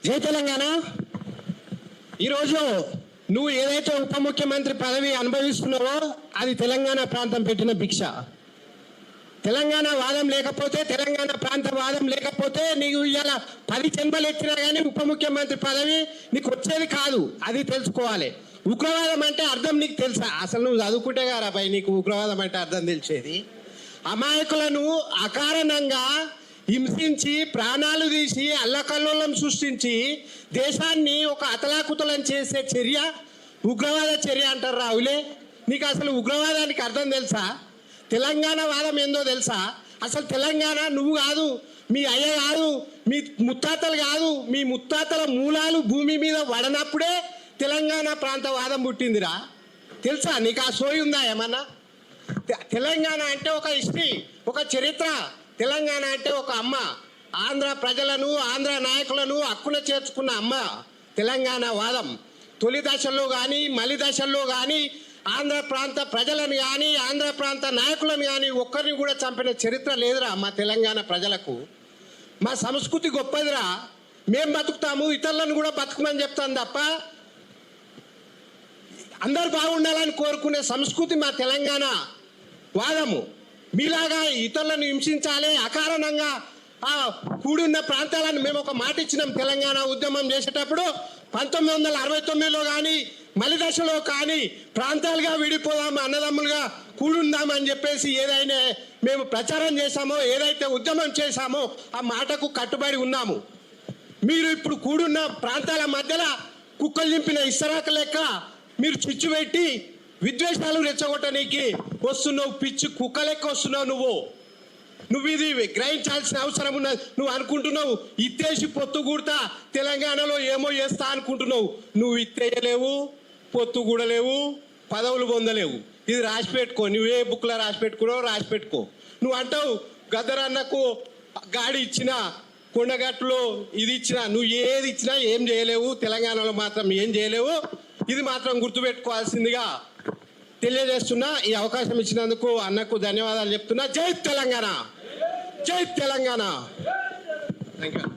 జై తెలంగాణ. ఈరోజు నువ్వు ఏదైతే ఉప ముఖ్యమంత్రి పదవి అనుభవిస్తున్నావో అది తెలంగాణ ప్రాంతం పెట్టిన భిక్ష. తెలంగాణ వాదం లేకపోతే, తెలంగాణ ప్రాంత వాదం లేకపోతే నీకు ఇవాళ 10 జన్మలు ఎత్తినా కానీ ఉప ముఖ్యమంత్రి పదవి నీకు వచ్చేది కాదు. అది తెలుసుకోవాలి. ఉగ్రవాదం అంటే అర్థం నీకు తెలుసా? అసలు నువ్వు చదువుకుంటే కదా భయ్ నీకు ఉగ్రవాదం అంటే అర్థం తెలిసేది. అమాయకులను అకారణంగా హింసించి ప్రాణాలు తీసి అల్లకల్లోలం సృష్టించి దేశాన్ని ఒక అతలాకుతలం చేసే చర్య ఉగ్రవాద చర్య అంటారు రావులే. నీకు అసలు ఉగ్రవాదానికి అర్థం తెలుసా? తెలంగాణ వాదం ఏందో తెలుసా? అసలు తెలంగాణ నువ్వు కాదు, మీ అయ్య కాదు, మీ ముత్తాతలు కాదు, మీ ముత్తాతల మూలాలు భూమి మీద వడనప్పుడే తెలంగాణ ప్రాంత వాదం పుట్టిందిరా. తెలుసా నీకు? ఆ సోయి ఉందా ఏమన్నా? తెలంగాణ అంటే ఒక హిస్టరీ, ఒక చరిత్ర. తెలంగాణ అంటే ఒక అమ్మ. ఆంధ్ర ప్రజలను, ఆంధ్ర నాయకులను హక్కున చేర్చుకున్న అమ్మ తెలంగాణ వాదం. తొలి దశల్లో కానీ మలి దశల్లో కానీ ఆంధ్ర ప్రాంత ప్రజలను కానీ ఆంధ్ర ప్రాంత నాయకులను కానీ ఒక్కరిని కూడా చంపిన చరిత్ర లేదురా మా తెలంగాణ ప్రజలకు. మా సంస్కృతి గొప్పదిరా. మేము బతుకుతాము, ఇతరులను కూడా బతుకమని చెప్తాను తప్ప అందరు బాగుండాలని కోరుకునే సంస్కృతి మా తెలంగాణ వాదము. మీలాగా ఇతరులను హింసించాలి అకారణంగా కూడున్న ప్రాంతాలను మేము ఒక మాట ఇచ్చినాం. తెలంగాణ ఉద్యమం చేసేటప్పుడు 1969లో కానీ మలి దశలో కానీ ప్రాంతాలుగా విడిపోదాము, అన్నదమ్ములుగా కూడుందామని చెప్పేసి ఏదైనా మేము ప్రచారం చేశామో, ఏదైతే ఉద్యమం చేశామో ఆ మాటకు కట్టుబడి ఉన్నాము. మీరు ఇప్పుడు కూడున్న ప్రాంతాల మధ్యలో కుక్కలు దింపిన ఇస్తరాక లెక్క మీరు చిచ్చు పెట్టి విద్వేషాలు రెచ్చగొట్టడానికి వస్తున్నావు. పిచ్చి కుక్క లెక్క వస్తున్నావు నువ్వు ఇది గ్రహించాల్సిన అవసరం ఉన్నది. నువ్వు అనుకుంటున్నావు ఇత్తేసి పొత్తు కూడతా తెలంగాణలో ఏమో చేస్తా అనుకుంటున్నావు. నువ్వు ఇత్తేయలేవు, పొత్తు కూడలేవు, పదవులు పొందలేవు. ఇది రాసి పెట్టుకో. నువ్వు ఏ బుక్లో రాసి పెట్టుకున్నావు రాసి పెట్టుకో. నువ్వు అంటావు గద్దరన్నకు గాడి ఇచ్చినా, కొండగట్టులో ఇది ఇచ్చినా, నువ్వు ఏది ఇచ్చినా ఏం చేయలేవు, తెలంగాణలో మాత్రం ఏం చేయలేవు. ఇది మాత్రం గుర్తుపెట్టుకోవాల్సిందిగా తెలియజేస్తున్నా. ఈ అవకాశం ఇచ్చినందుకు అన్నకు ధన్యవాదాలు చెప్తున్నా. జై తెలంగాణ, జై తెలంగాణ. Thank you.